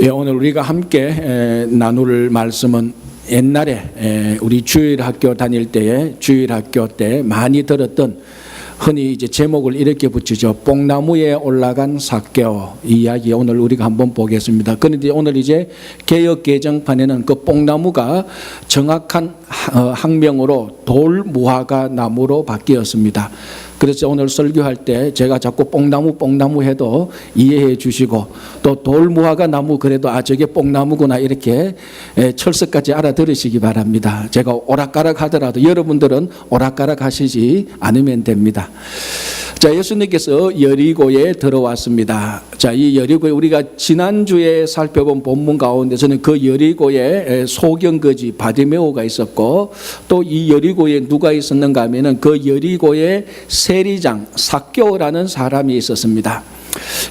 오늘 우리가 함께 나눌 말씀은 옛날에 우리 주일학교 다닐 때에 주일학교 때 많이 들었던, 흔히 이제 제목을 이렇게 붙이죠. 뽕나무에 올라간 삭개오 이야기, 오늘 우리가 한번 보겠습니다. 그런데 오늘 이제 개역 개정판에는 그 뽕나무가 정확한 학명으로 돌무화과 나무로 바뀌었습니다. 그래서 오늘 설교할 때 제가 자꾸 뽕나무 해도 이해해 주시고, 또 돌무화과 나무 그래도 저게 뽕나무구나 이렇게 철석까지 알아들으시기 바랍니다. 제가 오락가락 하더라도 여러분들은 오락가락 하시지 않으면 됩니다. 자, 예수님께서 여리고에 들어왔습니다. 자, 이 여리고에 우리가 지난주에 살펴본 본문 가운데서는 그 여리고에 소경거지 바디메오가 있었고, 또 이 여리고에 누가 있었는가 하면은 그 여리고에 세리장 삭개오라는 사람이 있었습니다.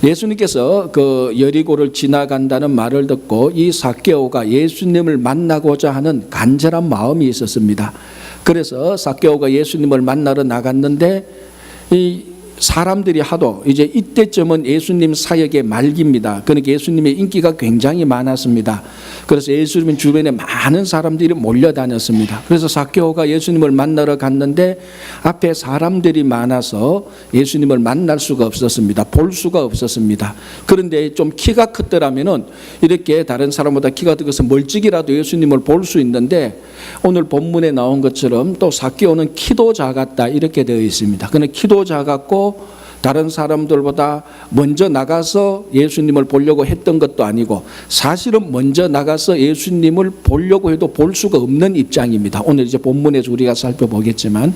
예수님께서 그 여리고를 지나간다는 말을 듣고 이 삭개오가 예수님을 만나고자 하는 간절한 마음이 있었습니다. 그래서 삭개오가 예수님을 만나러 나갔는데, 이 사람들이 하도 이제 이때쯤은 예수님 사역의 말기입니다. 그러니까 예수님의 인기가 굉장히 많았습니다. 그래서 예수님 주변에 많은 사람들이 몰려다녔습니다. 그래서 삭개오가 예수님을 만나러 갔는데 앞에 사람들이 많아서 예수님을 만날 수가 없었습니다. 볼 수가 없었습니다. 그런데 좀 키가 컸더라면은 이렇게 다른 사람보다 키가 크서 멀찍이라도 예수님을 볼 수 있는데, 오늘 본문에 나온 것처럼 또 삭개오는 키도 작았다 이렇게 되어 있습니다. 그는 키도 작았고 다른 사람들보다 먼저 나가서 예수님을 보려고 했던 것도 아니고, 사실은 먼저 나가서 예수님을 보려고 해도 볼 수가 없는 입장입니다. 오늘 이제 본문에서 우리가 살펴보겠지만,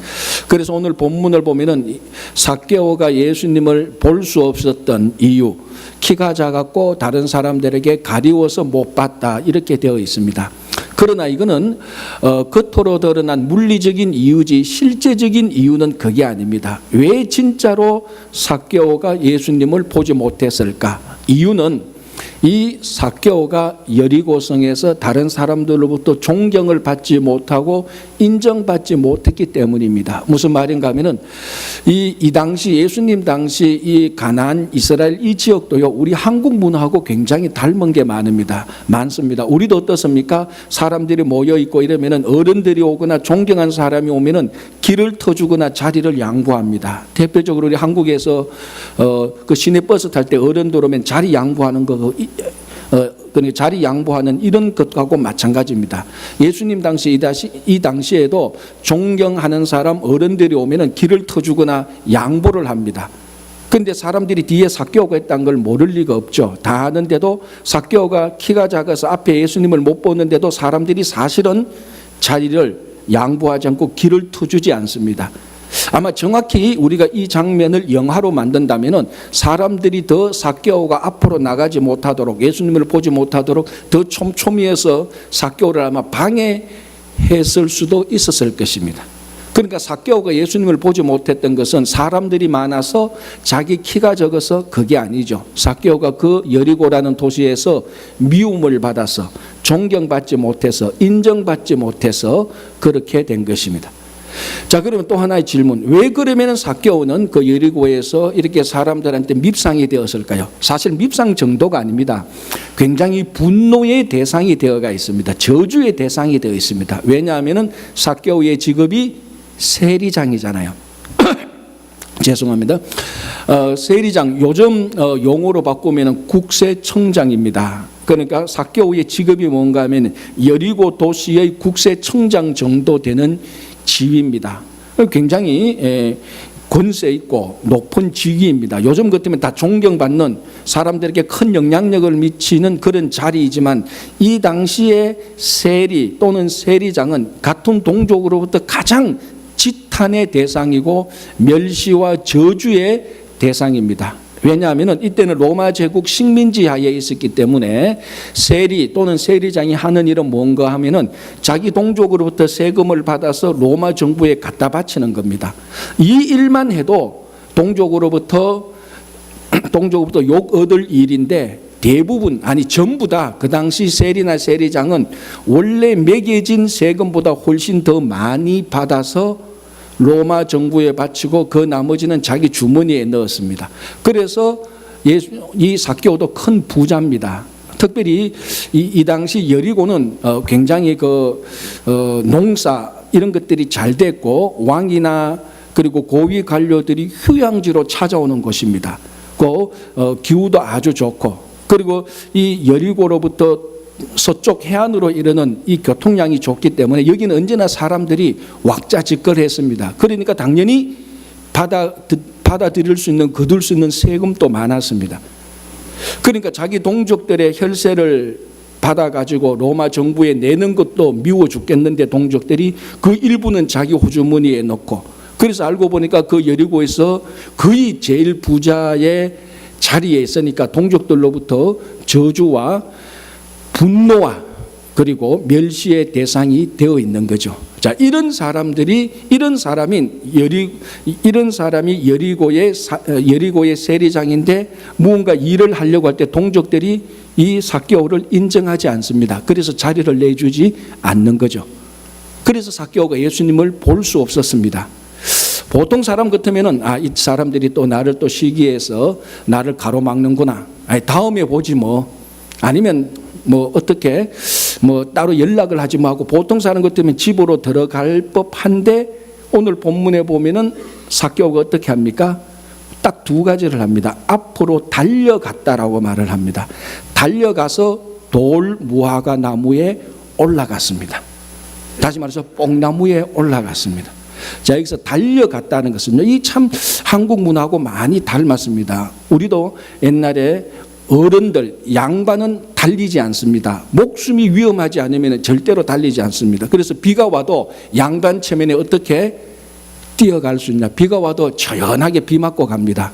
그래서 오늘 본문을 보면은 삭개오가 예수님을 볼 수 없었던 이유, 키가 작았고 다른 사람들에게 가리워서 못 봤다 이렇게 되어 있습니다. 그러나 이거는 겉으로 드러난 물리적인 이유지 실제적인 이유는 그게 아닙니다. 왜 진짜로 삭개오가 예수님을 보지 못했을까? 이유는 이 삭개오가 여리고성에서 다른 사람들로부터 존경을 받지 못하고 인정받지 못했기 때문입니다. 무슨 말인가 하면은 이 당시 예수님 당시 이 가나안 이스라엘 이 지역도요, 우리 한국 문화하고 굉장히 닮은 게 많습니다. 우리도 어떻습니까? 사람들이 모여 있고 이러면은 어른들이 오거나 존경한 사람이 오면은 길을 터주거나 자리를 양보합니다. 대표적으로 우리 한국에서 그 시내버스 탈 때 어른들 오면 자리 양보하는 거, 그러니까 자리 양보하는 이런 것하고 마찬가지입니다. 예수님 당시 이 당시에도 존경하는 사람 어른들이 오면은 길을 터주거나 양보를 합니다. 그런데 사람들이 뒤에 삭개오가 있다는 걸 모를 리가 없죠. 다 아는데도 삭개오가 키가 작아서 앞에 예수님을 못 보는데도 사람들이 사실은 자리를 양보하지 않고 길을 터주지 않습니다. 아마 정확히 우리가 이 장면을 영화로 만든다면은 사람들이 더 삭개오가 앞으로 나가지 못하도록, 예수님을 보지 못하도록 더 촘촘히해서 삭개오를 아마 방해했을 수도 있었을 것입니다. 그러니까 삭개오가 예수님을 보지 못했던 것은 사람들이 많아서 자기 키가 적어서 그게 아니죠. 삭개오가 그 여리고라는 도시에서 미움을 받아서 존경받지 못해서 인정받지 못해서 그렇게 된 것입니다. 자, 그러면 또 하나의 질문, 왜 그러면 삭개오는 그 여리고에서 이렇게 사람들한테 밉상이 되었을까요? 사실 밉상 정도가 아닙니다. 굉장히 분노의 대상이 되어가 있습니다. 저주의 대상이 되어 있습니다. 왜냐하면 삭개오의 직업이 세리장이잖아요. 죄송합니다. 세리장, 요즘 용어로 바꾸면 국세청장입니다. 그러니까 삭개오의 직업이 뭔가 하면 여리고 도시의 국세청장 정도 되는 지위입니다. 굉장히 권세 있고 높은 직위입니다. 요즘 같으면 다 존경받는, 사람들에게 큰 영향력을 미치는 그런 자리이지만, 이 당시에 세리 또는 세리장은 같은 동족으로부터 가장 지탄의 대상이고 멸시와 저주의 대상입니다. 왜냐하면 이때는 로마 제국 식민지 하에 있었기 때문에 세리 또는 세리장이 하는 일은 뭔가 하면은 자기 동족으로부터 세금을 받아서 로마 정부에 갖다 바치는 겁니다. 이 일만 해도 동족으로부터 욕 얻을 일인데, 대부분 아니 전부 다 그 당시 세리나 세리장은 원래 매겨진 세금보다 훨씬 더 많이 받아서 로마 정부에 바치고 그 나머지는 자기 주머니에 넣었습니다. 그래서 이 삭개오도 큰 부자입니다. 특별히 이 당시 여리고는 굉장히 농사 이런 것들이 잘 됐고 왕이나 그리고 고위 관료들이 휴양지로 찾아오는 곳입니다. 기후도 아주 좋고 그리고 이 여리고로부터 서쪽 해안으로 이르는 이 교통량이 좋기 때문에 여기는 언제나 사람들이 왁자지껄했습니다. 그러니까 당연히 받아들일 수 있는 거둘 수 있는 세금도 많았습니다. 그러니까 자기 동족들의 혈세를 받아가지고 로마 정부에 내는 것도 미워 죽겠는데 동족들이 그 일부는 자기 호주머니에 넣고 그래서 알고 보니까 그 여리고에서 거의 제일 부자의 자리에 있으니까 동족들로부터 저주와 분노와 그리고 멸시의 대상이 되어 있는 거죠. 자, 이런 사람이 여리고의 세리장인데 무언가 일을 하려고 할 때 동족들이 이 삭개오를 인정하지 않습니다. 그래서 자리를 내주지 않는 거죠. 그래서 삭개오가 예수님을 볼 수 없었습니다. 보통 사람 같으면은 이 사람들이 또 나를 또 시기해서 나를 가로막는구나. 다음에 보지 뭐. 아니면 어떻게 따로 연락을 하지 뭐 하고 보통 사람 같으면 집으로 들어갈 법한데 오늘 본문에 보면은 삭개오가 어떻게 합니까? 딱 두 가지를 합니다. 앞으로 달려갔다라고 말을 합니다. 달려가서 돌 무화과 나무에 올라갔습니다. 다시 말해서 뽕나무에 올라갔습니다. 자, 여기서 달려갔다는 것은요, 이 참 한국 문화하고 많이 닮았습니다. 우리도 옛날에 어른들, 양반은 달리지 않습니다. 목숨이 위험하지 않으면 절대로 달리지 않습니다. 그래서 비가 와도 양반 체면에 어떻게 뛰어갈 수 있냐. 비가 와도 조연하게 비 맞고 갑니다.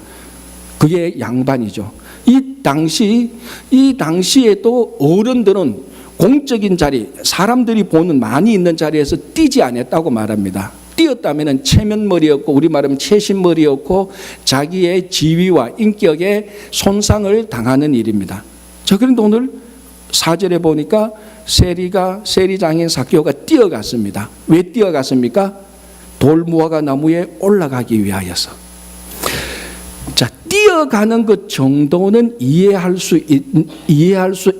그게 양반이죠. 이 당시에도 어른들은 공적인 자리, 사람들이 보는 많이 있는 자리에서 뛰지 않았다고 말합니다. 뛰었다면 체면머리였고 우리 말하면 채신머리였고 자기의 지위와 인격에 손상을 당하는 일입니다. 자, 그런데 오늘 4절에 보니까 세리장인 삭개오가 뛰어갔습니다. 왜 뛰어갔습니까? 돌무화과 나무에 올라가기 위하여서. 자, 뛰어가는 것 정도는 이해할 수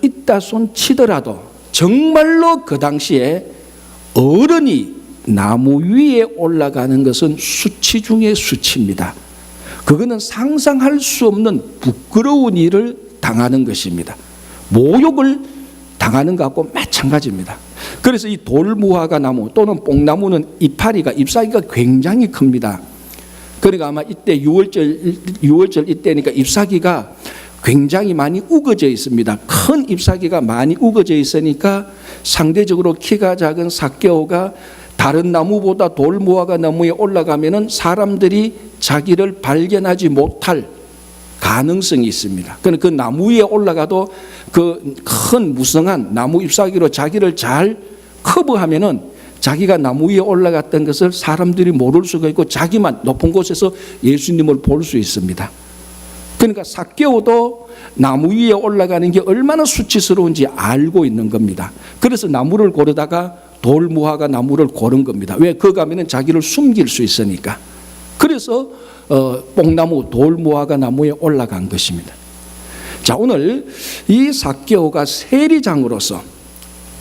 있다 손 치더라도 정말로 그 당시에 어른이 나무 위에 올라가는 것은 수치 중의 수치입니다. 그거는 상상할 수 없는 부끄러운 일을 당하는 것입니다. 모욕을 당하는 것하고 마찬가지입니다. 그래서 이 돌무화과 나무 또는 뽕나무는 잎사귀가 굉장히 큽니다. 그러니까 아마 이때 6월절 이때니까 잎사귀가 굉장히 많이 우거져 있습니다. 큰 잎사귀가 많이 우거져 있으니까 상대적으로 키가 작은 삭개오가 다른 나무보다 돌무화과 나무에 올라가면은 사람들이 자기를 발견하지 못할 가능성이 있습니다. 그 나무 위에 올라가도 그 큰 무성한 나무 잎사귀로 자기를 잘 커버하면은 자기가 나무 위에 올라갔던 것을 사람들이 모를 수가 있고 자기만 높은 곳에서 예수님을 볼 수 있습니다. 그러니까 삭개오도 나무 위에 올라가는 게 얼마나 수치스러운지 알고 있는 겁니다. 그래서 나무를 고르다가 돌무화과 나무를 고른 겁니다. 왜? 거기 가면은 자기를 숨길 수 있으니까. 그래서 뽕나무 돌무화과 나무에 올라간 것입니다. 자, 오늘 이 삭개오가 세리장으로서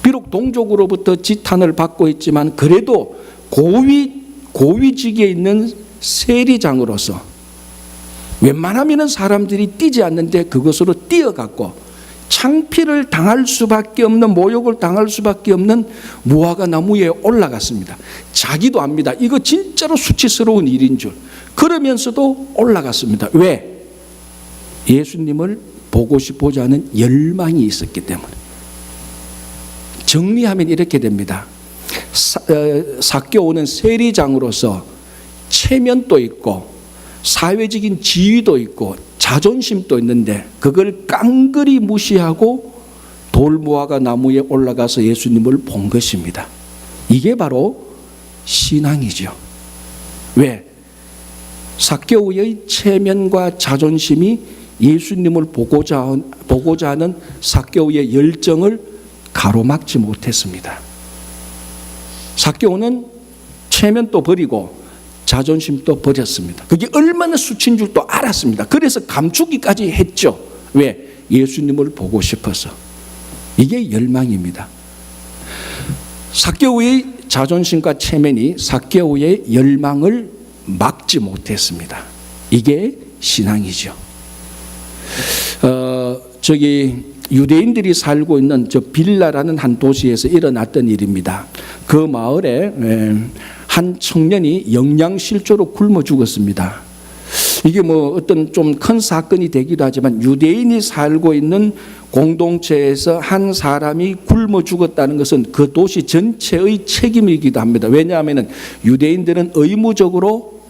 비록 동족으로부터 지탄을 받고 있지만 그래도 고위직에 있는 세리장으로서 웬만하면 사람들이 뛰지 않는데 그것으로 뛰어갔고 창피를 당할 수밖에 없는 모욕을 당할 수밖에 없는 무화과 나무에 올라갔습니다. 자기도 압니다. 이거 진짜로 수치스러운 일인 줄. 그러면서도 올라갔습니다. 왜? 예수님을 보고 싶고자 하는 열망이 있었기 때문에. 정리하면 이렇게 됩니다. 삭개오는 세리장으로서 체면도 있고 사회적인 지위도 있고 자존심도 있는데 그걸 깡그리 무시하고 돌무화과 나무에 올라가서 예수님을 본 것입니다. 이게 바로 신앙이죠. 왜? 삭개오의 체면과 자존심이 예수님을 보고자 하는 삭개오의 열정을 가로막지 못했습니다. 삭개오는 체면도 버리고 자존심도 버렸습니다. 그게 얼마나 수치인 줄도 알았습니다. 그래서 감추기까지 했죠. 왜? 예수님을 보고 싶어서. 이게 열망입니다. 삭개오의 자존심과 체면이 삭개오의 열망을 막지 못했습니다. 이게 신앙이죠. 유대인들이 살고 있는 저 빌라라는 한 도시에서 일어났던 일입니다. 그 마을에 한 청년이 영양실조로 굶어 죽었습니다. 이게 뭐 어떤 좀 큰 사건이 되기도 하지만 유대인이 살고 있는 공동체에서 한 사람이 굶어 죽었다는 것은 그 도시 전체의 책임이기도 합니다. 왜냐하면 유대인들은 의무적으로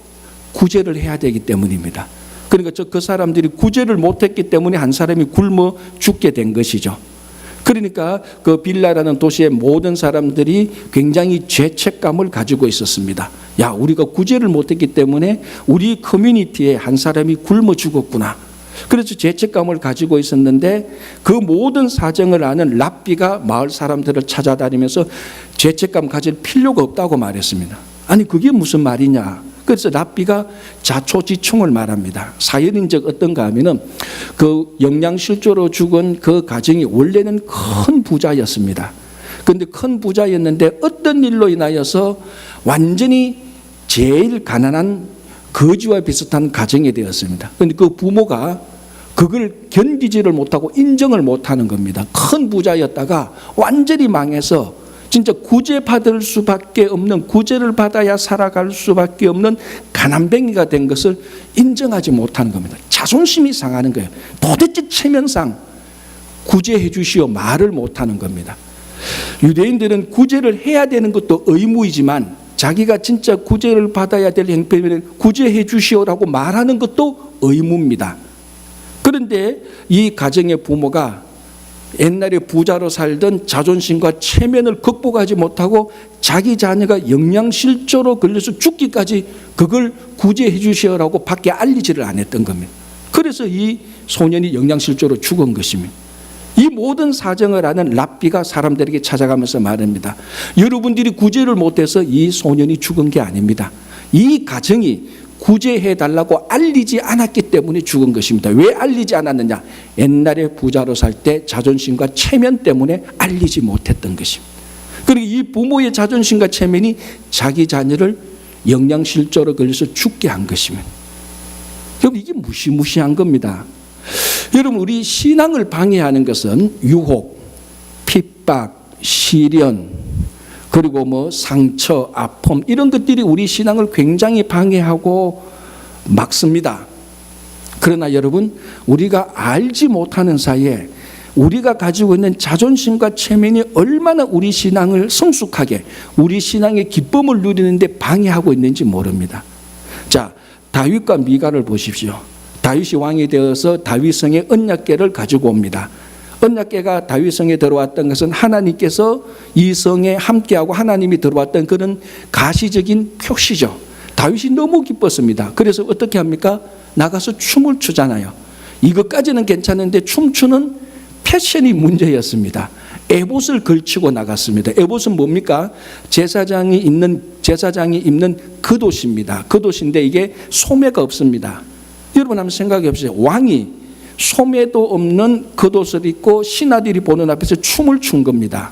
구제를 해야 되기 때문입니다. 그러니까 그 사람들이 구제를 못했기 때문에 한 사람이 굶어 죽게 된 것이죠. 그러니까 그 빌라라는 도시의 모든 사람들이 굉장히 죄책감을 가지고 있었습니다. 야, 우리가 구제를 못했기 때문에 우리 커뮤니티에 한 사람이 굶어 죽었구나. 그래서 죄책감을 가지고 있었는데 그 모든 사정을 아는 랍비가 마을 사람들을 찾아다니면서 죄책감 가질 필요가 없다고 말했습니다. 아니, 그게 무슨 말이냐. 그래서 랍비가 자초지총을 말합니다. 사연인적 어떤가 하면은 그 영양실조로 죽은 그 가정이 원래는 큰 부자였습니다. 그런데 큰 부자였는데 어떤 일로 인하여서 완전히 제일 가난한 거지와 비슷한 가정이 되었습니다. 그런데 그 부모가 그걸 견디지를 못하고 인정을 못하는 겁니다. 큰 부자였다가 완전히 망해서 진짜 구제받을 수밖에 없는, 구제를 받아야 살아갈 수밖에 없는 가난뱅이가 된 것을 인정하지 못하는 겁니다. 자존심이 상하는 거예요. 도대체 체면상 구제해 주시오 말을 못하는 겁니다. 유대인들은 구제를 해야 되는 것도 의무이지만 자기가 진짜 구제를 받아야 될 형편이면 구제해 주시오라고 말하는 것도 의무입니다. 그런데 이 가정의 부모가 옛날에 부자로 살던 자존심과 체면을 극복하지 못하고 자기 자녀가 영양실조로 걸려서 죽기까지 그걸 구제해 주시오라고 밖에 알리지를 않았던 겁니다. 그래서 이 소년이 영양실조로 죽은 것입니다. 이 모든 사정을 아는 랍비가 사람들에게 찾아가면서 말합니다. 여러분들이 구제를 못해서 이 소년이 죽은 게 아닙니다. 이 가정이 구제해달라고 알리지 않았기 때문에 죽은 것입니다. 왜 알리지 않았느냐? 옛날에 부자로 살 때 자존심과 체면 때문에 알리지 못했던 것입니다. 그리고 이 부모의 자존심과 체면이 자기 자녀를 영양실조로 걸려서 죽게 한 것입니다. 여러분, 이게 무시무시한 겁니다. 여러분, 우리 신앙을 방해하는 것은 유혹, 핍박, 시련, 그리고 뭐 상처, 아픔 이런 것들이 우리 신앙을 굉장히 방해하고 막습니다. 그러나 여러분, 우리가 알지 못하는 사이에 우리가 가지고 있는 자존심과 체면이 얼마나 우리 신앙을 성숙하게, 우리 신앙의 기쁨을 누리는데 방해하고 있는지 모릅니다. 자, 다윗과 미갈을 보십시오. 다윗이 왕이 되어서 다윗성의 언약궤를 가지고 옵니다. 언약궤가 다윗성에 들어왔던 것은 하나님께서 이 성에 함께하고 하나님이 들어왔던 그런 가시적인 표시죠. 다윗이 너무 기뻤습니다. 그래서 어떻게 합니까? 나가서 춤을 추잖아요. 이것까지는 괜찮은데 춤추는 패션이 문제였습니다. 에봇을 걸치고 나갔습니다. 에봇은 뭡니까? 제사장이 입는 겉옷입니다. 겉옷인데 이게 소매가 없습니다. 여러분 한번 생각해 보세요. 왕이 소매도 없는 겉옷을 입고 신하들이 보는 앞에서 춤을 춘 겁니다.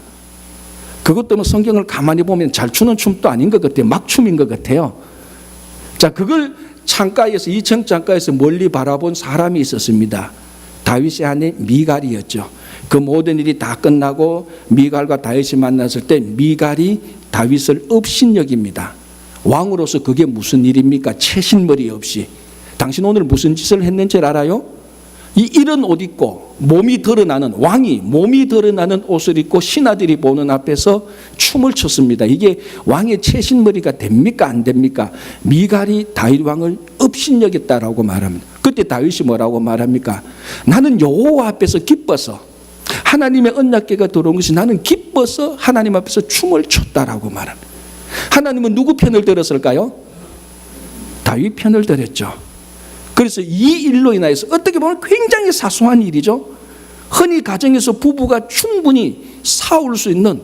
그것 때문에 성경을 가만히 보면 잘 추는 춤도 아닌 것 같아요. 막춤인 것 같아요. 자, 그걸 창가에서, 2층 창가에서 멀리 바라본 사람이 있었습니다. 다윗의 아내 미갈이었죠. 그 모든 일이 다 끝나고 미갈과 다윗이 만났을 때 미갈이 다윗을 업신여깁니다. 왕으로서 그게 무슨 일입니까? 채신머리 없이. 당신 오늘 무슨 짓을 했는지 알아요? 이런 옷 입고 몸이 드러나는, 왕이 몸이 드러나는 옷을 입고 신하들이 보는 앞에서 춤을 췄습니다. 이게 왕의 채신머리가 됩니까? 안 됩니까? 미갈이 다윗 왕을 업신여겼다라고 말합니다. 그때 다윗이 뭐라고 말합니까? 나는 여호와 앞에서 기뻐서, 하나님의 언약궤가 들어온 것이 나는 기뻐서 하나님 앞에서 춤을 췄다라고 말합니다. 하나님은 누구 편을 들었을까요? 다윗 편을 들었죠. 그래서 이 일로 인하여서 어떻게 보면 굉장히 사소한 일이죠. 흔히 가정에서 부부가 충분히 싸울 수 있는,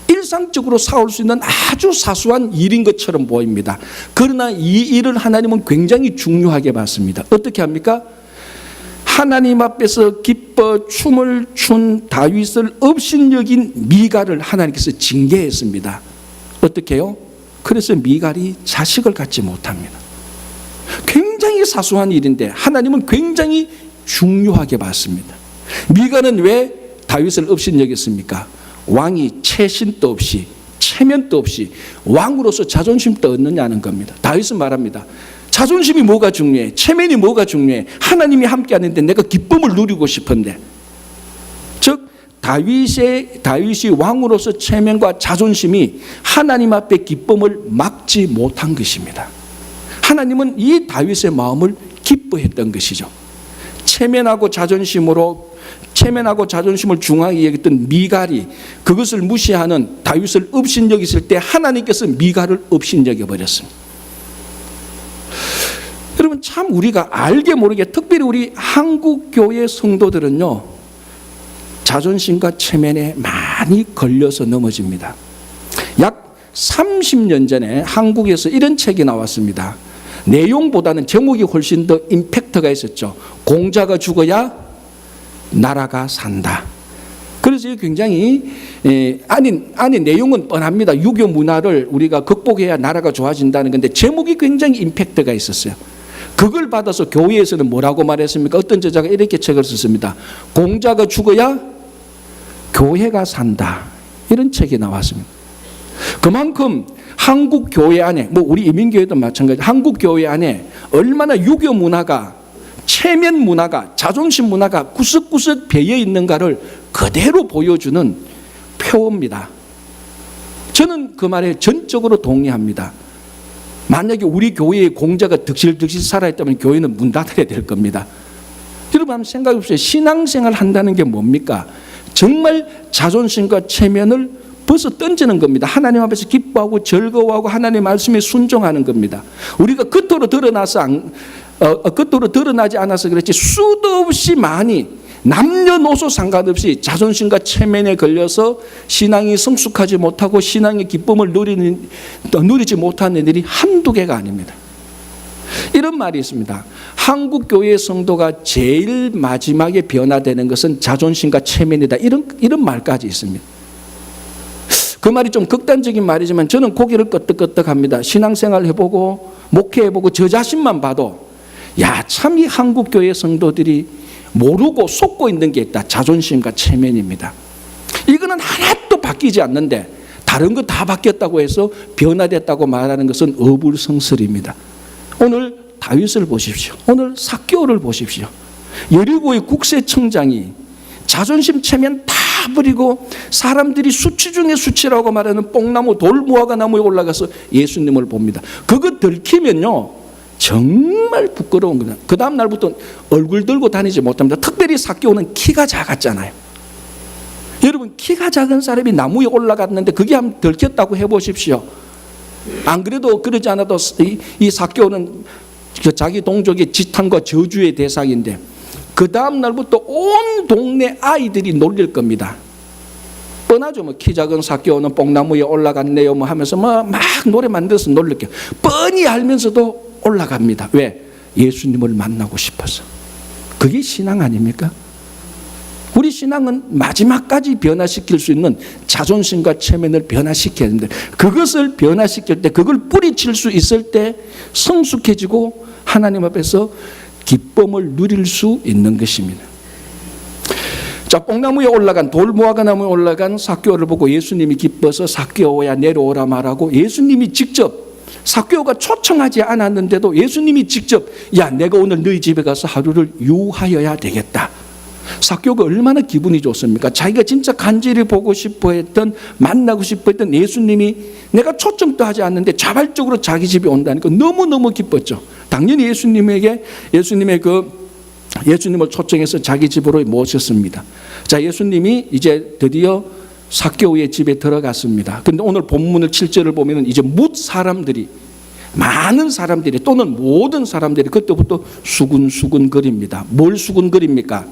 일상적으로 싸울 수 있는 아주 사소한 일인 것처럼 보입니다. 그러나 이 일을 하나님은 굉장히 중요하게 봤습니다. 어떻게 합니까? 하나님 앞에서 기뻐 춤을 춘 다윗을 업신여긴 미갈을 하나님께서 징계했습니다. 어떻게 해요? 그래서 미갈이 자식을 갖지 못합니다. 굉장히 사소한 일인데 하나님은 굉장히 중요하게 봤습니다. 미갈은 왜 다윗을 업신여겼습니까? 왕이 체신도 없이 체면도 없이 왕으로서 자존심도 얻느냐는 겁니다. 다윗은 말합니다. 자존심이 뭐가 중요해? 체면이 뭐가 중요해? 하나님이 함께 하는데 내가 기쁨을 누리고 싶은데. 즉 다윗이 왕으로서 체면과 자존심이 하나님 앞에 기쁨을 막지 못한 것입니다. 하나님은 이 다윗의 마음을 기뻐했던 것이죠. 체면하고 자존심을 중하게 여겼던 미갈이 그것을 무시하는 다윗을 업신여겼을 때 하나님께서 미갈을 업신여겨 버렸습니다. 여러분, 참 우리가 알게 모르게 특별히 우리 한국 교회 성도들은요, 자존심과 체면에 많이 걸려서 넘어집니다. 약 30년 전에 한국에서 이런 책이 나왔습니다. 내용보다는 제목이 훨씬 더 임팩트가 있었죠. 공자가 죽어야 나라가 산다. 그래서 굉장히 안에 내용은 뻔합니다. 유교 문화를 우리가 극복해야 나라가 좋아진다는 건데 제목이 굉장히 임팩트가 있었어요. 그걸 받아서 교회에서는 뭐라고 말했습니까? 어떤 저자가 이렇게 책을 썼습니다. 공자가 죽어야 교회가 산다. 이런 책이 나왔습니다. 그만큼 한국 교회 안에, 우리 이민교회도 마찬가지, 한국 교회 안에 얼마나 유교 문화가, 체면 문화가, 자존심 문화가 구석구석 배어 있는가를 그대로 보여주는 표입니다. 저는 그 말에 전적으로 동의합니다. 만약에 우리 교회의 공자가 득실득실 살아있다면 교회는 문 닫아야 될 겁니다. 여러분 한번 생각해 보세요. 신앙생활 한다는 게 뭡니까? 정말 자존심과 체면을 벌써 던지는 겁니다. 하나님 앞에서 기뻐하고 즐거워하고 하나님의 말씀에 순종하는 겁니다. 우리가 겉으로 드러나지 않아서 그렇지 수도 없이 많이 남녀노소 상관없이 자존심과 체면에 걸려서 신앙이 성숙하지 못하고 신앙의 기쁨을 누리지 못하는 애들이 한두 개가 아닙니다. 이런 말이 있습니다. 한국 교회 성도가 제일 마지막에 변화되는 것은 자존심과 체면이다. 이런 말까지 있습니다. 그 말이 좀 극단적인 말이지만 저는 고개를 끄덕끄덕합니다. 신앙생활 해보고 목회해보고 저 자신만 봐도 참 이 한국 교회 성도들이 모르고 속고 있는 게 있다. 자존심과 체면입니다. 이거는 하나도 바뀌지 않는데 다른 거 다 바뀌었다고 해서 변화됐다고 말하는 것은 어불성설입니다. 오늘 다윗을 보십시오. 오늘 삭개오를 보십시오. 여리고의 국세청장이 자존심 체면 다 버리고 사람들이 수치 중에 수치라고 말하는 뽕나무 돌무화과 나무에 올라가서 예수님을 봅니다. 그거 들키면요 정말 부끄러운 거예요. 그 다음 날부터 얼굴 들고 다니지 못합니다. 특별히 삭개오는 키가 작았잖아요. 여러분 키가 작은 사람이 나무에 올라갔는데 그게 한번 들켰다고 해보십시오. 안 그래도 그러지 않아도 이 삭개오는 자기 동족의 지탄과 저주의 대상인데 그 다음 날부터 온 동네 아이들이 놀릴 겁니다. 뻔하죠. 키 작은 삭개오는 뽕나무에 올라갔네요 하면서 막 노래 만들어서 놀릴게요. 뻔히 알면서도 올라갑니다. 왜? 예수님을 만나고 싶어서. 그게 신앙 아닙니까? 우리 신앙은 마지막까지 변화시킬 수 있는 자존심과 체면을 변화시켜야 되는데 그것을 변화시킬 때 그걸 뿌리칠 수 있을 때 성숙해지고 하나님 앞에서 기쁨을 누릴 수 있는 것입니다. 자, 뽕나무에 올라간 돌무화과 나무에 올라간 삭개오를 보고 예수님이 기뻐서 삭개오야 내려오라 말하고 예수님이 직접 삭개오가 초청하지 않았는데도 예수님이 직접 내가 오늘 너희 집에 가서 하루를 유하여야 되겠다. 삭개오가 얼마나 기분이 좋습니까? 자기가 진짜 간절히 보고 싶어 했던 만나고 싶어 했던 예수님이 내가 초청도 하지 않는데 자발적으로 자기 집에 온다니까 너무너무 기뻤죠. 당연히 예수님을 초청해서 자기 집으로 모셨습니다. 자, 예수님이 이제 드디어 삭개오의 집에 들어갔습니다. 그런데 오늘 본문을 7절을 보면 이제 많은 사람들이 또는 모든 사람들이 그때부터 수군수군거립니다. 뭘 수군거립니까?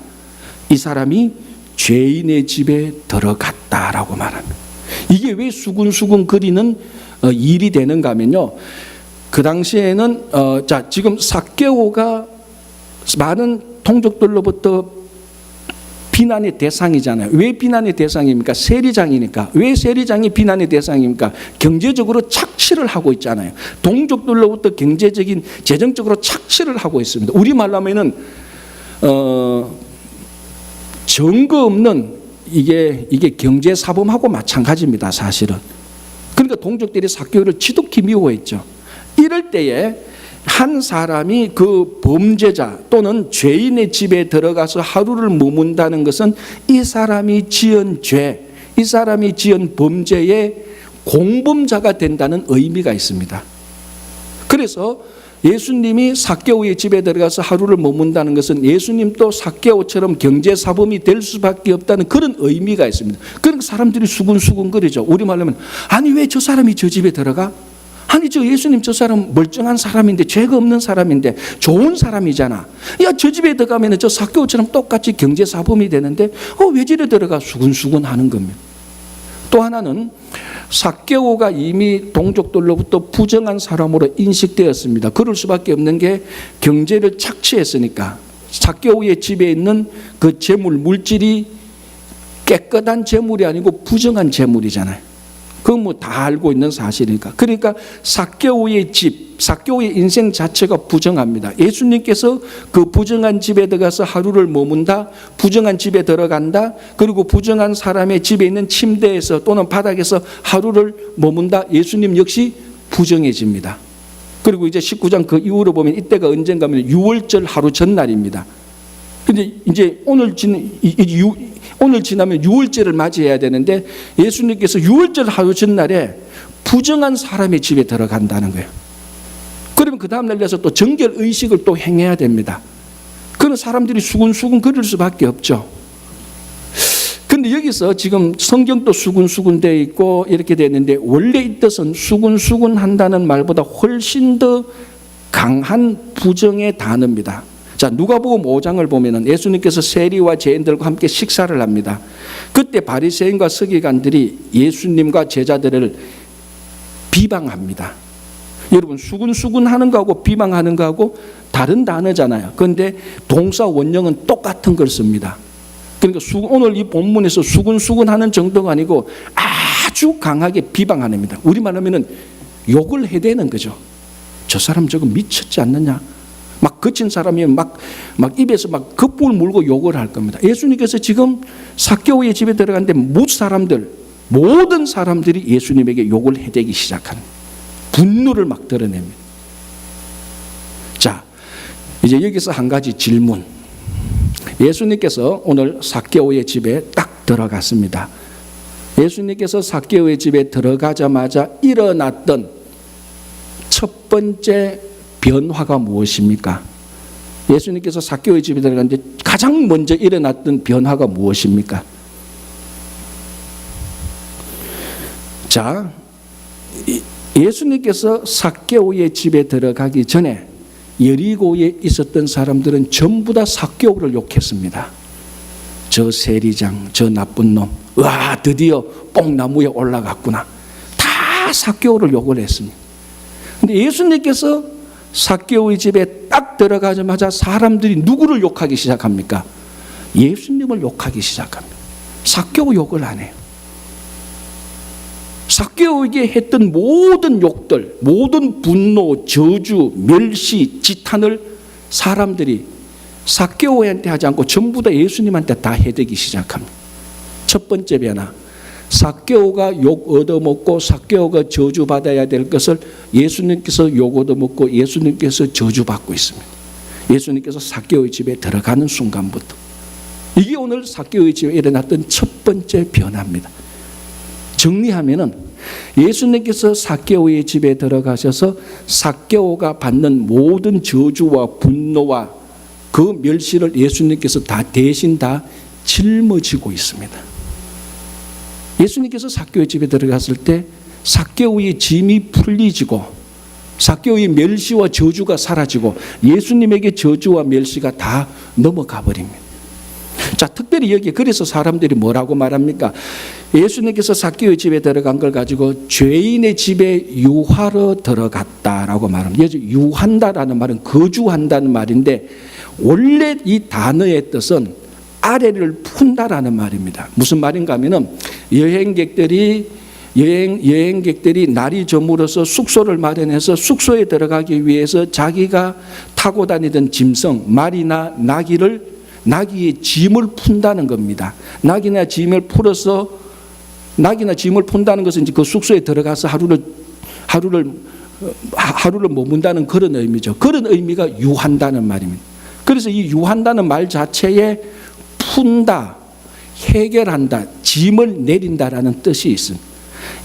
이 사람이 죄인의 집에 들어갔다라고 말합니다. 이게 왜 수군수군거리는 일이 되는가 하면요. 그 당시에는 지금 삭개오가 많은 동족들로부터 비난의 대상이잖아요. 왜 비난의 대상입니까? 세리장이니까. 왜 세리장이 비난의 대상입니까? 경제적으로 착취를 하고 있잖아요. 동족들로부터 경제적인, 재정적으로 착취를 하고 있습니다. 우리말로 하면은 증거 없는 이게 경제사범하고 마찬가지입니다, 사실은. 그러니까 동족들이 삭개오를 지독히 미워했죠. 이럴 때에 한 사람이 그 범죄자 또는 죄인의 집에 들어가서 하루를 머문다는 것은 이 사람이 지은 죄, 이 사람이 지은 범죄의 공범자가 된다는 의미가 있습니다. 그래서 예수님이 삭개오의 집에 들어가서 하루를 머문다는 것은 예수님도 삭개오처럼 경제사범이 될 수밖에 없다는 그런 의미가 있습니다. 그러니까 사람들이 수군수군거리죠. 우리말로 하면 아니 왜 저 사람이 저 집에 들어가? 아니 저 예수님 저 사람 멀쩡한 사람인데, 죄가 없는 사람인데, 좋은 사람이잖아. 야 저 집에 들어가면 저 삭개오처럼 똑같이 경제사범이 되는데 왜 저래 들어가? 수군수군 하는 겁니다. 또 하나는 삭개오가 이미 동족들로부터 부정한 사람으로 인식되었습니다. 그럴 수밖에 없는 게 경제를 착취했으니까. 삭개오의 집에 있는 그 재물, 물질이 깨끗한 재물이 아니고 부정한 재물이잖아요. 그건 뭐 다 알고 있는 사실이니까. 그러니까 삭개오의 집, 삭개오의 인생 자체가 부정합니다. 예수님께서 그 부정한 집에 들어가서 하루를 머문다, 부정한 집에 들어간다, 그리고 부정한 사람의 집에 있는 침대에서 또는 바닥에서 하루를 머문다. 예수님 역시 부정해집니다. 그리고 이제 19장 그 이후로 보면 이때가 언젠가면 유월절 하루 전날입니다. 근데 이제 오늘 지나면 유월절을 맞이해야 되는데 예수님께서 유월절 하루 전날에 부정한 사람의 집에 들어간다는 거예요. 그러면 그 다음 날에서 또 정결 의식을 또 행해야 됩니다. 그런 사람들이 수군수군 거릴 수밖에 없죠. 근데 여기서 지금 성경도 수군수군 되어 있고 이렇게 되어 있는데 원래 이 뜻은 수군수군 한다는 말보다 훨씬 더 강한 부정의 단어입니다. 자, 누가복음 5장을 보면은 예수님께서 세리와 죄인들과 함께 식사를 합니다. 그때 바리새인과 서기관들이 예수님과 제자들을 비방합니다. 여러분, 수군수군하는 거하고 비방하는 거하고 다른 단어잖아요. 그런데 동사 원형은 똑같은 걸 씁니다. 그러니까 오늘 이 본문에서 수군수군하는 정도가 아니고 아주 강하게 비방하는 겁니다. 우리말 하면은 욕을 해대는 거죠. 저 사람 저거 미쳤지 않느냐? 막 거친 사람이면 막 입에서 막 거품을 물고 욕을 할 겁니다. 예수님께서 지금 삭개오의 집에 들어갔는데 모든 사람들이 예수님에게 욕을 해대기 시작하는, 분노를 막 드러냅니다. 자, 이제 여기서 한 가지 질문. 예수님께서 오늘 삭개오의 집에 딱 들어갔습니다. 예수님께서 삭개오의 집에 들어가자마자 일어났던 첫 번째 변화가 무엇입니까? 예수님께서 삭개오의 집에 들어갔는데 가장 먼저 일어났던 변화가 무엇입니까? 자, 예수님께서 삭개오의 집에 들어가기 전에 여리고에 있었던 사람들은 전부 다 삭개오를 욕했습니다. 저 세리장, 저 나쁜 놈, 와 드디어 뽕나무에 올라갔구나. 다 삭개오를 욕을 했습니다. 근데 예수님께서 삭개오의 집에 딱 들어가자마자 사람들이 누구를 욕하기 시작합니까? 예수님을 욕하기 시작합니다. 삭개오 욕을 안 해요. 삭개오에게 했던 모든 욕들, 모든 분노, 저주, 멸시, 지탄을 사람들이 삭개오한테 하지 않고 전부 다 예수님한테 다 해대기 시작합니다. 첫 번째 변화, 삭개오가 욕 얻어먹고 삭개오가 저주받아야 될 것을 예수님께서 욕 얻어먹고 예수님께서 저주받고 있습니다. 예수님께서 삭개오의 집에 들어가는 순간부터. 이게 오늘 삭개오의 집에 일어났던 첫 번째 변화입니다. 정리하면은 예수님께서 삭개오의 집에 들어가셔서 삭개오가 받는 모든 저주와 분노와 그 멸시를 예수님께서 대신 다 짊어지고 있습니다. 예수님께서 삭개오의 집에 들어갔을 때 삭개오의 짐이 풀리지고 삭개오의 멸시와 저주가 사라지고 예수님에게 저주와 멸시가 다 넘어가 버립니다. 자, 특별히 여기 그래서 사람들이 뭐라고 말합니까? 예수님께서 삭개오의 집에 들어간 걸 가지고 죄인의 집에 유하러 들어갔다라고 말합니다. 유한다라는 말은 거주한다는 말인데 원래 이 단어의 뜻은 아래를 푼다라는 말입니다. 무슨 말인가 하면은 여행객들이 날이 저물어서 숙소를 마련해서 숙소에 들어가기 위해서 자기가 타고 다니던 짐승, 말이나 나귀의 짐을 푼다는 겁니다. 나귀나 짐을 푼다는 것은 이제 그 숙소에 들어가서 하루를 머문다는 그런 의미죠. 그런 의미가 유한다는 말입니다. 그래서 이 유한다는 말 자체에 푼다, 해결한다, 짐을 내린다라는 뜻이 있습니다.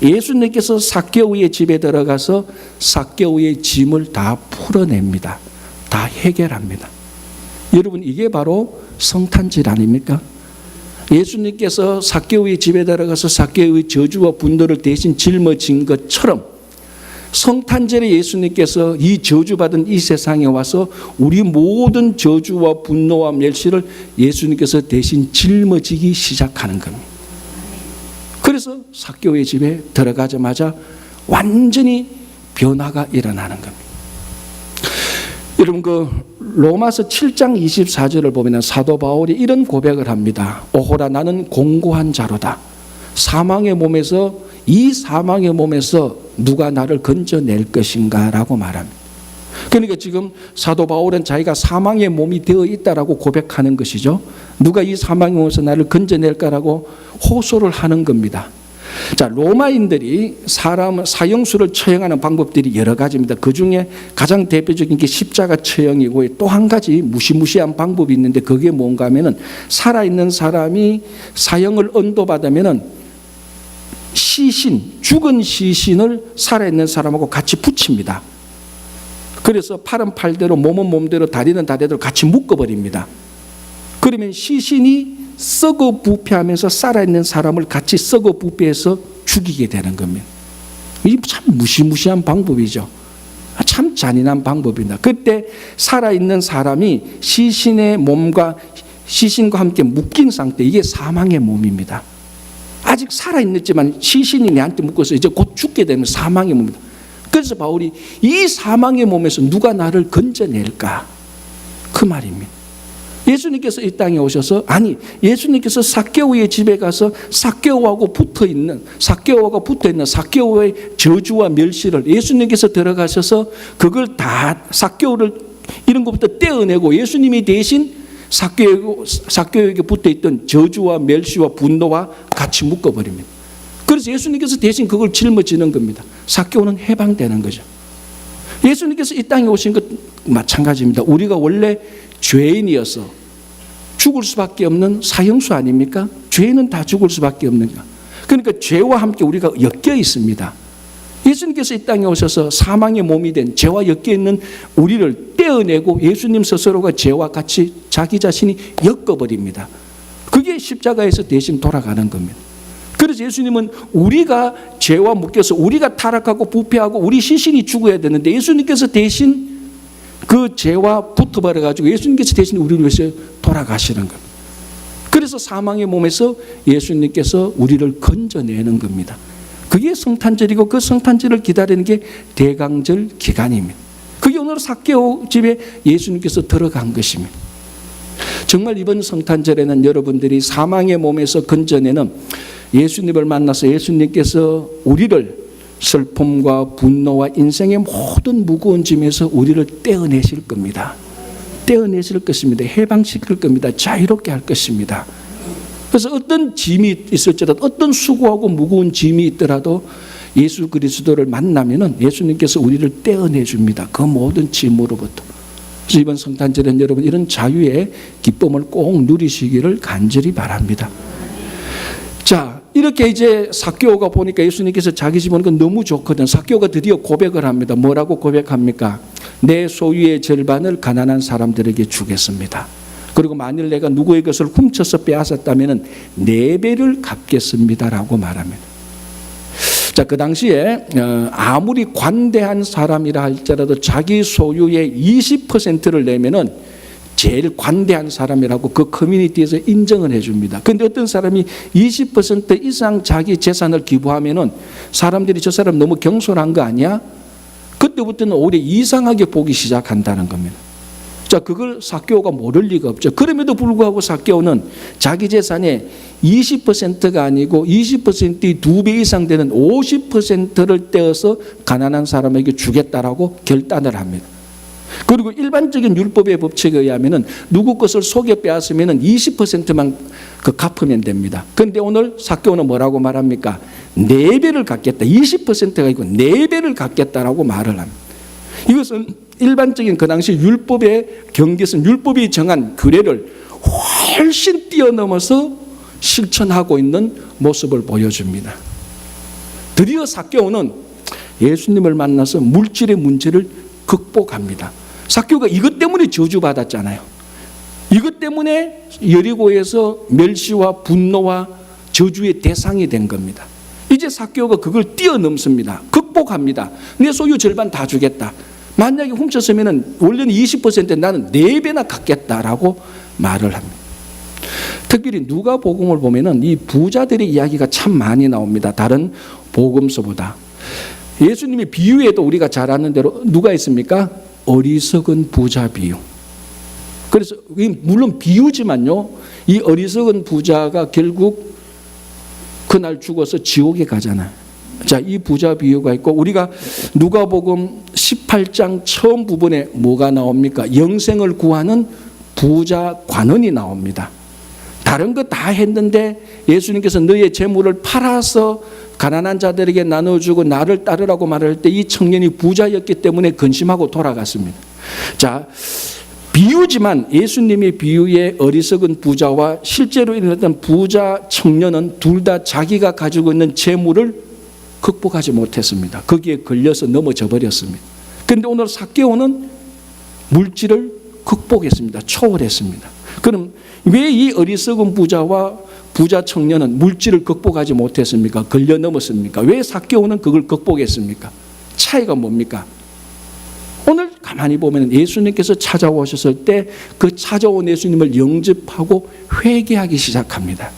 예수님께서 삭개오의 집에 들어가서 삭개오의 짐을 다 풀어냅니다. 다 해결합니다. 여러분, 이게 바로 성탄절 아닙니까? 예수님께서 삭개오의 집에 들어가서 삭개오의 저주와 분노를 대신 짊어진 것처럼 성탄절에 예수님께서 이 저주받은 이 세상에 와서 우리 모든 저주와 분노와 멸시를 예수님께서 대신 짊어지기 시작하는 겁니다. 그래서 삭개오의 집에 들어가자마자 완전히 변화가 일어나는 겁니다. 여러분, 그 로마서 7장 24절을 보면 사도 바울이 이런 고백을 합니다. 오호라, 나는 공고한 자로다. 이 사망의 몸에서 누가 나를 건져낼 것인가 라고 말합니다. 그러니까 지금 사도 바울은 자기가 사망의 몸이 되어 있다라고 고백하는 것이죠. 누가 이 사망의 몸에서 나를 건져낼까라고 호소를 하는 겁니다. 자, 로마인들이 사형수를 처형하는 방법들이 여러 가지입니다. 그 중에 가장 대표적인 게 십자가 처형이고, 또 한 가지 무시무시한 방법이 있는데 그게 뭔가 하면은 살아있는 사람이 사형을 언도받으면은 죽은 시신을 살아있는 사람하고 같이 붙입니다. 그래서 팔은 팔대로, 몸은 몸대로, 다리는 다리대로 같이 묶어버립니다. 그러면 시신이 썩어 부패하면서 살아있는 사람을 같이 썩어 부패해서 죽이게 되는 겁니다. 이게 참 무시무시한 방법이죠. 참 잔인한 방법입니다. 그때 살아있는 사람이 시신과 함께 묶인 상태, 이게 사망의 몸입니다. 아직 살아있지만 시신이 내한테 묶어서 이제 곧 죽게 되면 사망의 몸입니다. 그래서 바울이 이 사망의 몸에서 누가 나를 건져낼까? 그 말입니다. 예수님께서 이 땅에 오셔서, 예수님께서 삭개오의 집에 가서 삭개오하고 붙어있는 삭개오의 저주와 멸시를 예수님께서 들어가셔서 그걸 다 삭개오를 이런 것부터 떼어내고 예수님이 대신 삭개오에게 붙어있던 저주와 멸시와 분노와 같이 묶어버립니다. 그래서 예수님께서 대신 그걸 짊어지는 겁니다. 삭개오는 해방되는 거죠. 예수님께서 이 땅에 오신 것 마찬가지입니다. 우리가 원래 죄인이어서 죽을 수밖에 없는 사형수 아닙니까? 죄인은 다 죽을 수밖에 없는 거. 그러니까 죄와 함께 우리가 엮여 있습니다. 예수님께서 이 땅에 오셔서 사망의 몸이 된 죄와 엮여 있는 우리를 떼어내고 예수님 스스로가 죄와 같이 자기 자신이 엮어버립니다. 그게 십자가에서 대신 돌아가는 겁니다. 그래서 예수님은 우리가 죄와 묶여서 우리가 타락하고 부패하고 우리 시신이 죽어야 되는데 예수님께서 대신 그 죄와 붙어버려가지고 예수님께서 대신 우리를 위해서 돌아가시는 겁니다. 그래서 사망의 몸에서 예수님께서 우리를 건져내는 겁니다. 그게 성탄절이고 그 성탄절을 기다리는 게 대강절 기간입니다. 그게 오늘 삭개오 집에 예수님께서 들어간 것입니다. 정말 이번 성탄절에는 여러분들이 사망의 몸에서 건져내는 예수님을 만나서 예수님께서 우리를 슬픔과 분노와 인생의 모든 무거운 짐에서 우리를 떼어내실 겁니다. 떼어내실 것입니다. 해방시킬 겁니다. 자유롭게 할 것입니다. 그래서 어떤 짐이 있을지라도, 어떤 수고하고 무거운 짐이 있더라도 예수 그리스도를 만나면은 예수님께서 우리를 떼어내 줍니다. 그 모든 짐으로부터. 그래서 이번 성탄절은 여러분 이런 자유의 기쁨을 꼭 누리시기를 간절히 바랍니다. 자, 이렇게 이제 삭개오가 보니까 예수님께서 자기 집 오는 건 너무 좋거든. 삭개오가 드디어 고백을 합니다. 뭐라고 고백합니까? 내 소유의 절반을 가난한 사람들에게 주겠습니다. 그리고 만일 내가 누구의 것을 훔쳐서 빼앗았다면 4배를 갚겠습니다라고 말합니다. 자, 그 당시에 아무리 관대한 사람이라 할지라도 자기 소유의 20%를 내면은 제일 관대한 사람이라고 그 커뮤니티에서 인정을 해줍니다. 그런데 어떤 사람이 20% 이상 자기 재산을 기부하면은 사람들이 저 사람 너무 경솔한 거 아니야? 그때부터는 오히려 이상하게 보기 시작한다는 겁니다. 자, 자, 그걸 삭개오가 모를 리가 없죠. 그럼에도 불구하고 삭개오는 자기 재산의 20%가 아니고 20%의 2배 이상 되는 50%를 떼어서 가난한 사람에게 주겠다라고 결단을 합니다. 그리고 일반적인 율법의 법칙에 의하면 누구 것을 속여 빼앗으면 20%만 갚으면 됩니다. 그런데 오늘 삭개오는 뭐라고 말합니까? 4배를 갚겠다. 20%가 아니고 4배를 갚겠다라고 말을 합니다. 이것은 일반적인 그 당시 율법의 경계선, 율법이 정한 규례를 훨씬 뛰어넘어서 실천하고 있는 모습을 보여줍니다. 드디어 삭개오는 예수님을 만나서 물질의 문제를 극복합니다. 삭개오가 이것 때문에 저주받았잖아요. 이것 때문에 여리고에서 멸시와 분노와 저주의 대상이 된 겁니다. 이제 삭개오가 그걸 뛰어넘습니다. 극복합니다. 내 소유 절반 다 주겠다. 만약에 훔쳤으면 원래는 20% 나는 4배나 갚겠다라고 말을 합니다. 특별히 누가복음을 보면은 이 부자들의 이야기가 참 많이 나옵니다. 다른 복음서보다. 예수님의 비유에도 우리가 잘 아는 대로 누가 있습니까? 어리석은 부자 비유. 그래서 물론 비유지만요, 이 어리석은 부자가 결국 그날 죽어서 지옥에 가잖아요. 자, 이 부자 비유가 있고, 우리가 누가복음 18장 처음 부분에 뭐가 나옵니까? 영생을 구하는 부자 관원이 나옵니다. 다른 거 다 했는데 예수님께서 너의 재물을 팔아서 가난한 자들에게 나눠주고 나를 따르라고 말할 때 이 청년이 부자였기 때문에 근심하고 돌아갔습니다. 자, 비유지만 예수님의 비유의 어리석은 부자와 실제로 일어났던 부자 청년은 둘 다 자기가 가지고 있는 재물을 극복하지 못했습니다. 거기에 걸려서 넘어져 버렸습니다. 그런데 오늘 삭개오는 물질을 극복했습니다. 초월했습니다. 그럼 왜 이 어리석은 부자와 부자 청년은 물질을 극복하지 못했습니까? 걸려 넘었습니까? 왜 삭개오는 그걸 극복했습니까? 차이가 뭡니까? 오늘 가만히 보면 예수님께서 찾아오셨을 때 그 찾아온 예수님을 영접하고 회개하기 시작합니다.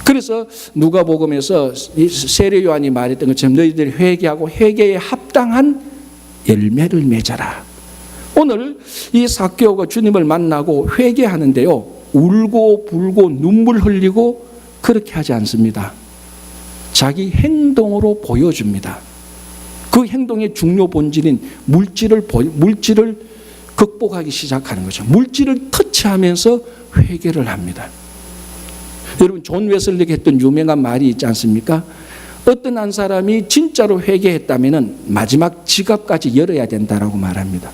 그래서 누가복음에서 세례 요한이 말했던 것처럼 너희들이 회개하고 회개에 합당한 열매를 맺어라. 오늘 이 삭개오가 주님을 만나고 회개하는데요, 울고 불고 눈물 흘리고 그렇게 하지 않습니다. 자기 행동으로 보여줍니다. 그 행동의 중요 본질인 물질을 극복하기 시작하는 거죠. 물질을 터치하면서 회개를 합니다. 여러분, 존 웨슬리가 했던 유명한 말이 있지 않습니까? 어떤 한 사람이 진짜로 회개했다면 마지막 지갑까지 열어야 된다라고 말합니다.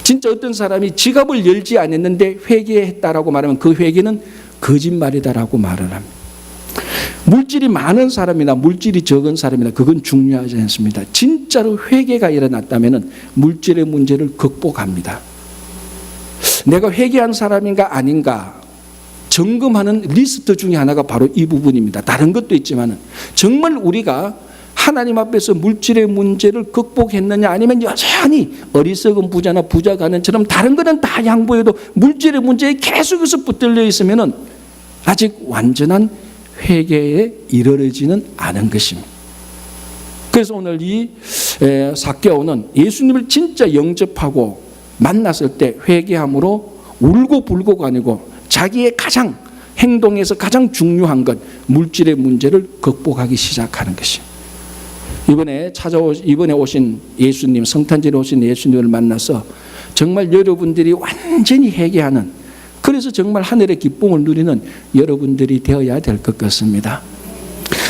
진짜 어떤 사람이 지갑을 열지 않았는데 회개했다라고 말하면 그 회개는 거짓말이다라고 말을 합니다. 물질이 많은 사람이나 물질이 적은 사람이나 그건 중요하지 않습니다. 진짜로 회개가 일어났다면 물질의 문제를 극복합니다. 내가 회개한 사람인가 아닌가 점검하는 리스트 중에 하나가 바로 이 부분입니다. 다른 것도 있지만 정말 우리가 하나님 앞에서 물질의 문제를 극복했느냐, 아니면 여전히 어리석은 부자나 부자 가난처럼 다른 거는 다 양보해도 물질의 문제에 계속해서 붙들려 있으면 아직 완전한 회개에 이르러지는 않은 것입니다. 그래서 오늘 이 삭개오는 예수님을 진짜 영접하고 만났을 때 회개함으로 울고 불고가 아니고 자기의 가장 행동에서 가장 중요한 것, 물질의 문제를 극복하기 시작하는 것입니다. 이번에 오신 예수님, 성탄절에 오신 예수님을 만나서 정말 여러분들이 완전히 회개하는, 그래서 정말 하늘의 기쁨을 누리는 여러분들이 되어야 될 것 같습니다.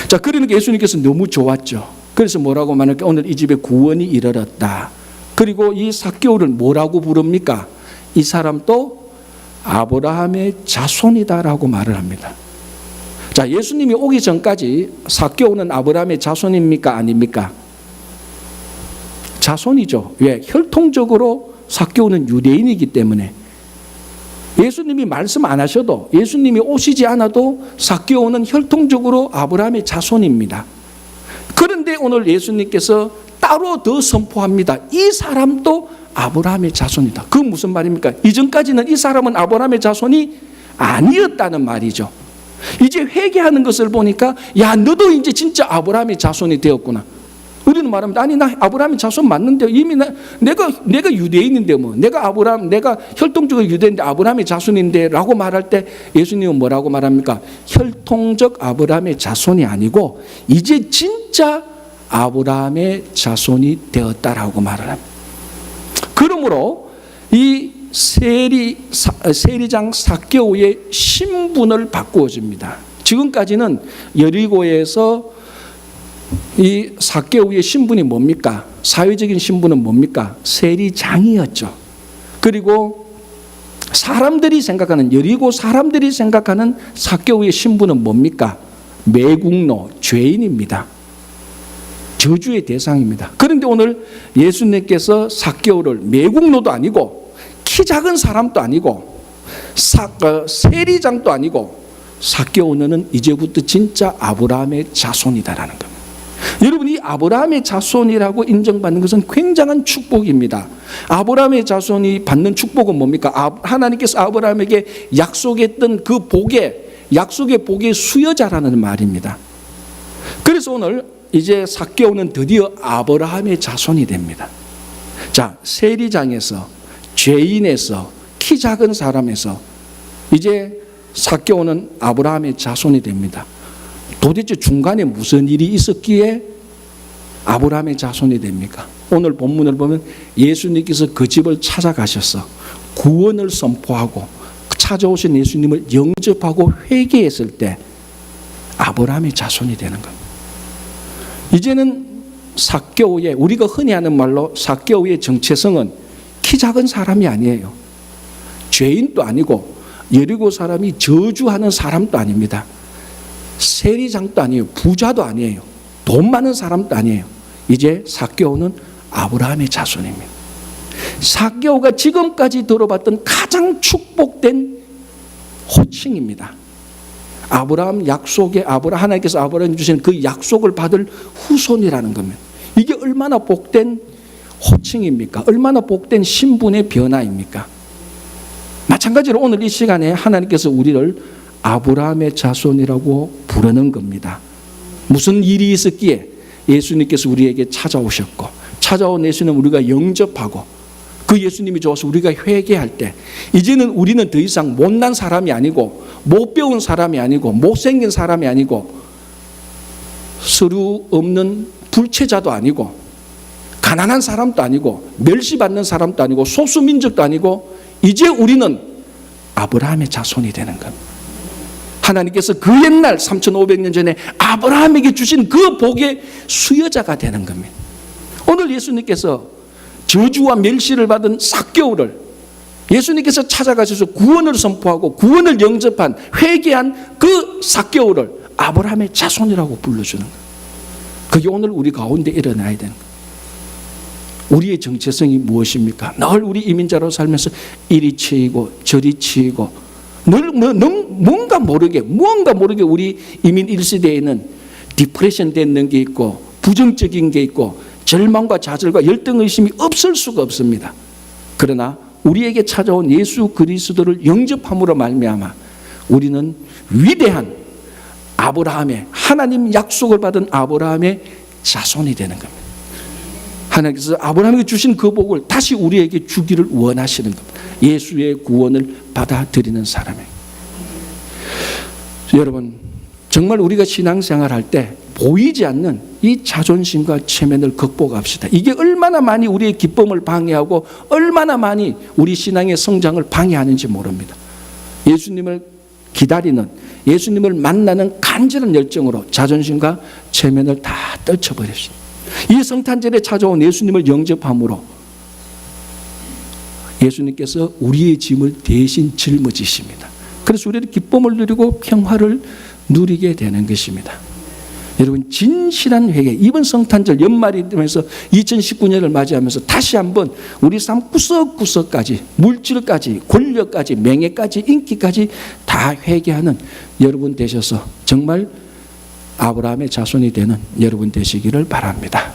자, 그러니까 예수님께서 너무 좋았죠. 그래서 뭐라고 말할까? 오늘 이 집에 구원이 이르렀다. 그리고 이 삭개오를 뭐라고 부릅니까? 이 사람도 아브라함의 자손이다라고 말을 합니다. 자, 예수님이 오기 전까지 삭개오는 아브라함의 자손입니까? 아닙니까? 자손이죠. 왜? 혈통적으로 삭개오는 유대인이기 때문에 예수님이 말씀 안 하셔도, 예수님이 오시지 않아도 삭개오는 혈통적으로 아브라함의 자손입니다. 그런데 오늘 예수님께서 따로 더 선포합니다. 이 사람도 아브라함의 자손이다. 그 무슨 말입니까? 이전까지는 이 사람은 아브라함의 자손이 아니었다는 말이죠. 이제 회개하는 것을 보니까 야, 너도 이제 진짜 아브라함의 자손이 되었구나. 우리는 말합니다. 아니, 나 아브라함의 자손 맞는데 이미 내가 유대인인데 뭐 내가 혈통적으로 유대인데 아브라함의 자손인데라고 말할 때 예수님은 뭐라고 말합니까? 혈통적 아브라함의 자손이 아니고 이제 진짜 아브라함의 자손이 되었다라고 말을 합니다. 그러므로 이 세리장 삭개오의 신분을 바꾸어 줍니다. 지금까지는 여리고에서 이 삭개오의 신분이 뭡니까? 사회적인 신분은 뭡니까? 세리장이었죠. 그리고 여리고 사람들이 생각하는 삭개오의 신분은 뭡니까? 매국노, 죄인입니다. 저주의 대상입니다. 그런데 오늘 예수님께서 삭개오를 매국노도 아니고 키 작은 사람도 아니고 세리장도 아니고 삭개오는 이제부터 진짜 아브라함의 자손이다라는 겁니다. 여러분, 이 아브라함의 자손이라고 인정받는 것은 굉장한 축복입니다. 아브라함의 자손이 받는 축복은 뭡니까? 하나님께서 아브라함에게 약속했던 그 약속의 복의 수여자라는 말입니다. 그래서 오늘 이제 삭개오는 드디어 아브라함의 자손이 됩니다. 자, 세리장에서, 죄인에서, 키 작은 사람에서 이제 삭개오는 아브라함의 자손이 됩니다. 도대체 중간에 무슨 일이 있었기에 아브라함의 자손이 됩니까? 오늘 본문을 보면 예수님께서 그 집을 찾아가셔서 구원을 선포하고 찾아오신 예수님을 영접하고 회개했을 때 아브라함의 자손이 되는 겁니다. 이제는 삭개오의, 우리가 흔히 하는 말로 삭개오의 정체성은 키 작은 사람이 아니에요. 죄인도 아니고 여리고 사람이 저주하는 사람도 아닙니다. 세리장도 아니에요. 부자도 아니에요. 돈 많은 사람도 아니에요. 이제 삭개오는 아브라함의 자손입니다. 삭개오가 지금까지 들어봤던 가장 축복된 호칭입니다. 아브라함 약속에 하나님께서 아브라함에 주신 그 약속을 받을 후손이라는 겁니다. 이게 얼마나 복된 호칭입니까? 얼마나 복된 신분의 변화입니까? 마찬가지로 오늘 이 시간에 하나님께서 우리를 아브라함의 자손이라고 부르는 겁니다. 무슨 일이 있었기에 예수님께서 우리에게 찾아오셨고, 찾아온 예수님 우리가 영접하고, 그 예수님이 좋아서 우리가 회개할 때 이제는 우리는 더 이상 못난 사람이 아니고, 못 배운 사람이 아니고, 못생긴 사람이 아니고, 서류 없는 불체자도 아니고, 가난한 사람도 아니고, 멸시받는 사람도 아니고, 소수민족도 아니고, 이제 우리는 아브라함의 자손이 되는 겁니다. 하나님께서 그 옛날 3,500년 전에 아브라함에게 주신 그 복의 수여자가 되는 겁니다. 오늘 예수님께서 저주와 멸시를 받은 삭개오를 예수님께서 찾아가셔서 구원을 선포하고 구원을 영접한, 회개한 그 삭개오를 아브라함의 자손이라고 불러주는 거예요. 그게 오늘 우리 가운데 일어나야 되는 거예요. 우리의 정체성이 무엇입니까? 늘 우리 이민자로 살면서 이리 치이고 저리 치이고 뭔가 모르게 우리 이민 1세대에는 디프레션 되는 게 있고, 부정적인 게 있고, 절망과 좌절과 열등의심이 없을 수가 없습니다. 그러나 우리에게 찾아온 예수 그리스도를 영접함으로 말미암아 우리는 위대한 아브라함의, 하나님 약속을 받은 아브라함의 자손이 되는 겁니다. 하나님께서 아브라함에게 주신 그 복을 다시 우리에게 주기를 원하시는 겁니다. 예수의 구원을 받아들이는 사람에게. 여러분, 정말 우리가 신앙생활할 때 보이지 않는 이 자존심과 체면을 극복합시다. 이게 얼마나 많이 우리의 기쁨을 방해하고 얼마나 많이 우리 신앙의 성장을 방해하는지 모릅니다. 예수님을 기다리는, 예수님을 만나는 간절한 열정으로 자존심과 체면을 다 떨쳐버립시다. 이 성탄절에 찾아온 예수님을 영접함으로 예수님께서 우리의 짐을 대신 짊어지십니다. 그래서 우리는 기쁨을 누리고 평화를 누리게 되는 것입니다. 여러분, 진실한 회개, 이번 성탄절 연말이 되면서 2019년을 맞이하면서 다시 한번 우리 삶 구석구석까지, 물질까지, 권력까지, 명예까지, 인기까지 다 회개하는 여러분 되셔서 정말 아브라함의 자손이 되는 여러분 되시기를 바랍니다.